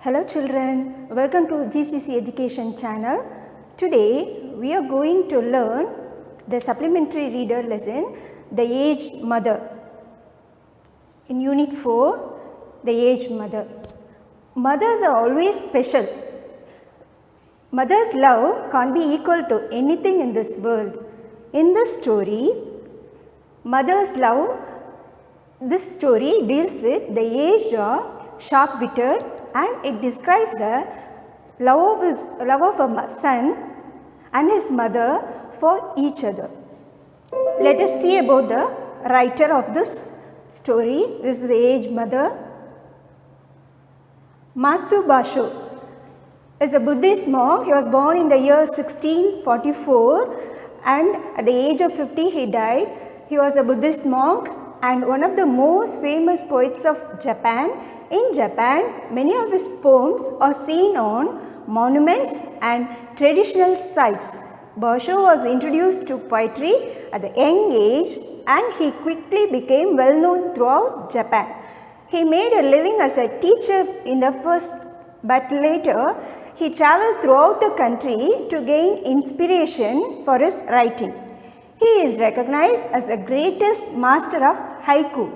Hello children, welcome to GCC Education channel. Today we are going to learn the supplementary reader lesson, The Aged Mother. In Unit 4, The Aged Mother. Mothers are always special. Mother's love can't be equal to anything in this world. In this story, mother's love, this story deals with the aged or sharp-witted, and it describes the love of a son and his mother for each other. Let us see about the writer of this story. This is the aged mother. Matsu Basho is a Buddhist monk. He was born in the year 1644 and at the age of 50 he died. He was a Buddhist monk and one of the most famous poets of Japan. In Japan, many of his poems are seen on monuments and traditional sites. Basho was introduced to poetry at a young age and he quickly became well known throughout Japan. He made a living as a teacher in the first, but later he traveled throughout the country to gain inspiration for his writing. He is recognized as the greatest master of haiku.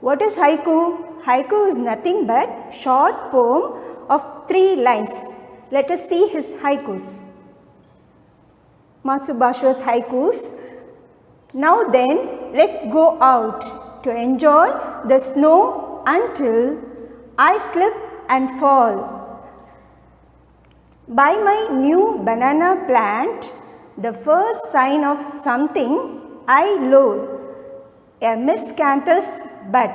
What is haiku? Haiku is nothing but short poem of 3 lines. Let us see his haikus. Matsu Basho's haikus. Now then, let's go out to enjoy the snow until I slip and fall. By my new banana plant, the first sign of something I load, a miscanthus bud.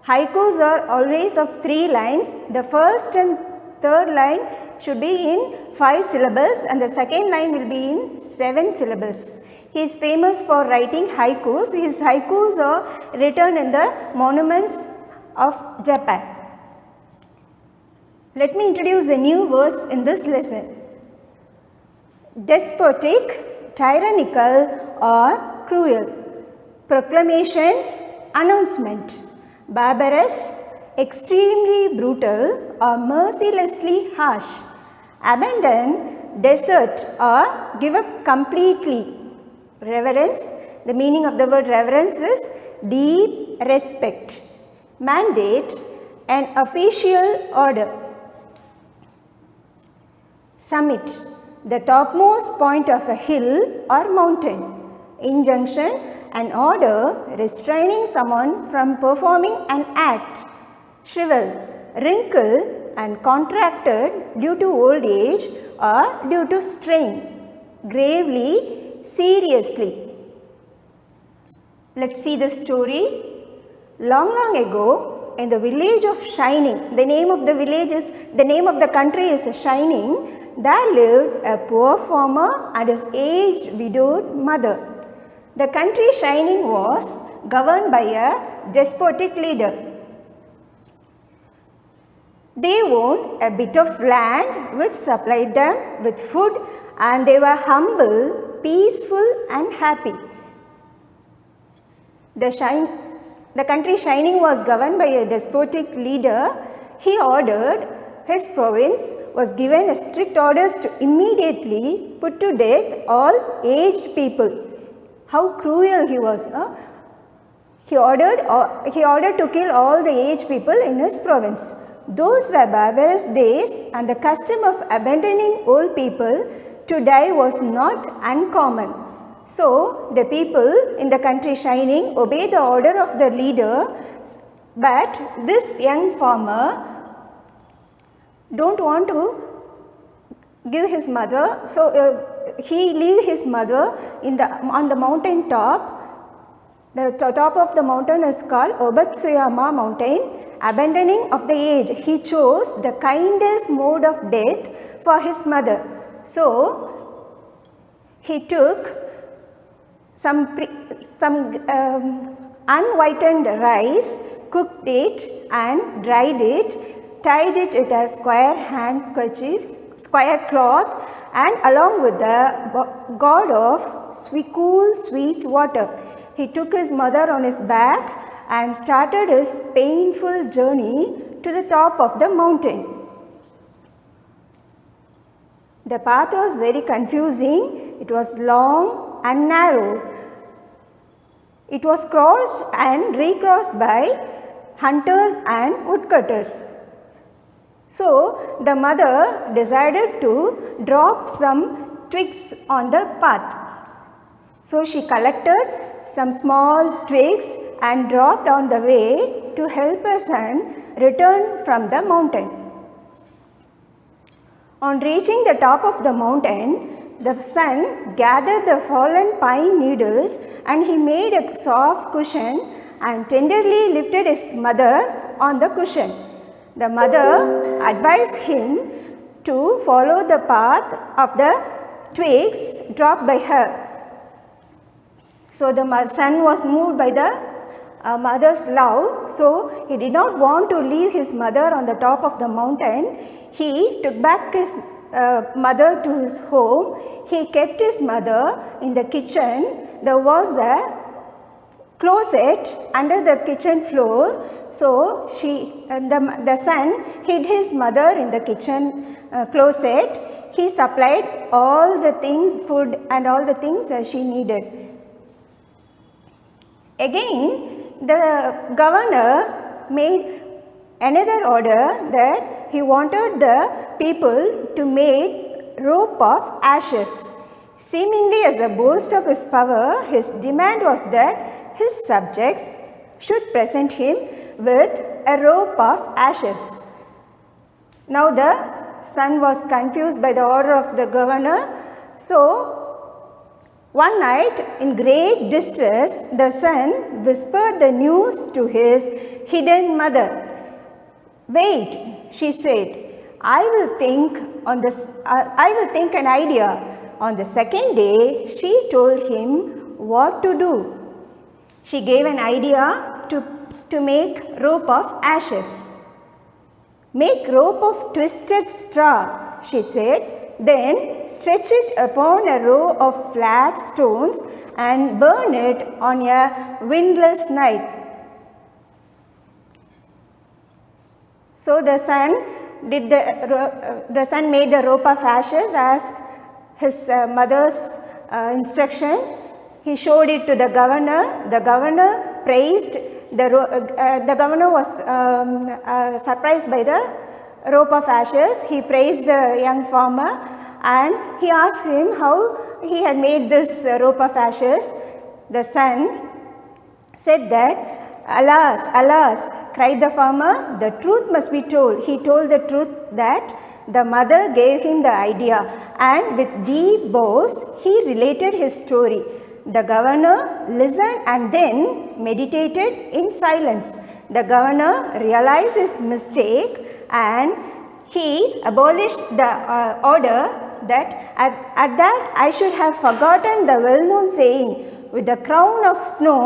Haikus are always of 3 lines. The first and third line should be in 5 syllables and the second line will be in 7 syllables. He is famous for writing haikus. His haikus are written in the monuments of Japan. Let me introduce the new words in this lesson. Despotic, tyrannical or cruel. Proclamation, announcement. Barbarous, extremely brutal or mercilessly harsh. Abandon, desert or give up completely. Reverence, the meaning of the word reverence is deep respect. Mandate, an official order. Summit, the topmost point of a hill or mountain. Injunction, an order restraining someone from performing an act. Shrivel, wrinkle and contracted due to old age or due to strain. Gravely, seriously. Let's see the story. Long ago, in the village of Shining, the name of the country is Shining, there lived a poor farmer and his aged widowed mother. The country Shining was governed by a despotic leader. They owned a bit of land which supplied them with food and they were humble, peaceful and happy. The country Shining was governed by a despotic leader. He ordered his province was given strict orders to immediately put to death all aged people. How cruel he was. He ordered to kill all the aged people in his province. Those were barbarous days and the custom of abandoning old people to die was not uncommon. So, the people in the country Shining obeyed the order of the leader, but this young farmer don't want to give his mother, so he leave his mother on the mountain top. The top of the mountain is called Obatsuyama mountain. Abandoning of the aged, he chose the kindest mode of death for his mother. So, he took some unwhitened rice, cooked it and dried it, tied it with a square cloth and along with the god of cool sweet water. He took his mother on his back and started his painful journey to the top of the mountain. The path was very confusing. It was long and narrow. It was crossed and recrossed by hunters and woodcutters. So, the mother decided to drop some twigs on the path. So, she collected some small twigs and dropped on the way to help her son return from the mountain. On reaching the top of the mountain, the son gathered the fallen pine needles and he made a soft cushion and tenderly lifted his mother on the cushion. The mother advised him to follow the path of the twigs dropped by her. So, the son was moved by the mother's love, so he did not want to leave his mother on the top of the mountain. He took back his mother to his home. He kept his mother in the kitchen. There was a closet under the kitchen floor, so the son hid his mother in the kitchen closet. He supplied all the things, food and all the things that she needed. Again, the governor made another order that he wanted the people to make rope of ashes. Seemingly as a boast of his power, his demand was that his subjects should present him with a rope of ashes. Now the son was confused by the order of the governor. So, one night, in great distress, the son whispered the news to his hidden mother. "Wait," she said, I will think an idea." On the second day, she told him what to do. She gave an idea to make rope of ashes. "Make rope of twisted straw," she said. "Then stretch it upon a row of flat stones and burn it on a windless night." So the son made the rope of ashes as his mother's instruction. He showed it to the governor. The governor praised the governor was surprised by the rope of ashes. He praised the young farmer and he asked him how he had made this rope of ashes. The son said that, "Alas, alas," cried the farmer, "the truth must be told." He told the truth that the mother gave him the idea, and with deep bows he related his story. The governor listened and then meditated in silence. The governor realized his mistake and he abolished the order that at that I should have forgotten the well-known saying, "With the crown of snow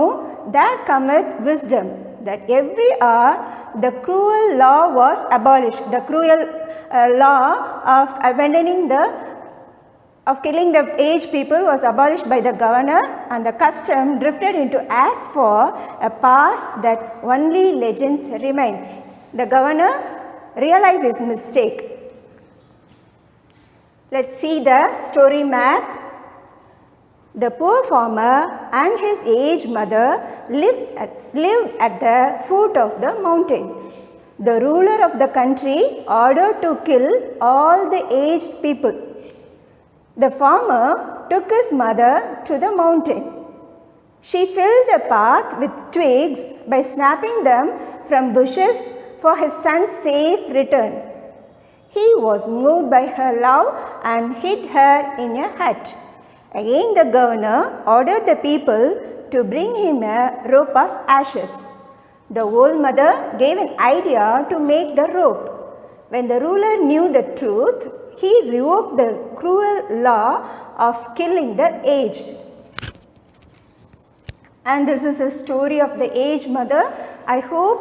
there cometh wisdom," that every hour the cruel law was abolished. The cruel law of killing the aged people was abolished by the governor, and the custom drifted into as far a past that only legends remain. The governor realized his mistake. Let's see the story map. The poor farmer and his aged mother lived at the foot of the mountain. The ruler of the country ordered to kill all the aged people. The farmer took his mother to the mountain. She filled the path with twigs by snapping them from bushes for his son's safe return. He was moved by her love and hid her in a hut. Again the governor ordered the people to bring him a rope of ashes. The old mother gave an idea to make the rope. When the ruler knew the truth, he revoked the cruel law of killing the aged. And this is a story of the aged mother. I hope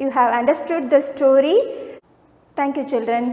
you have understood the story. Thank you, children.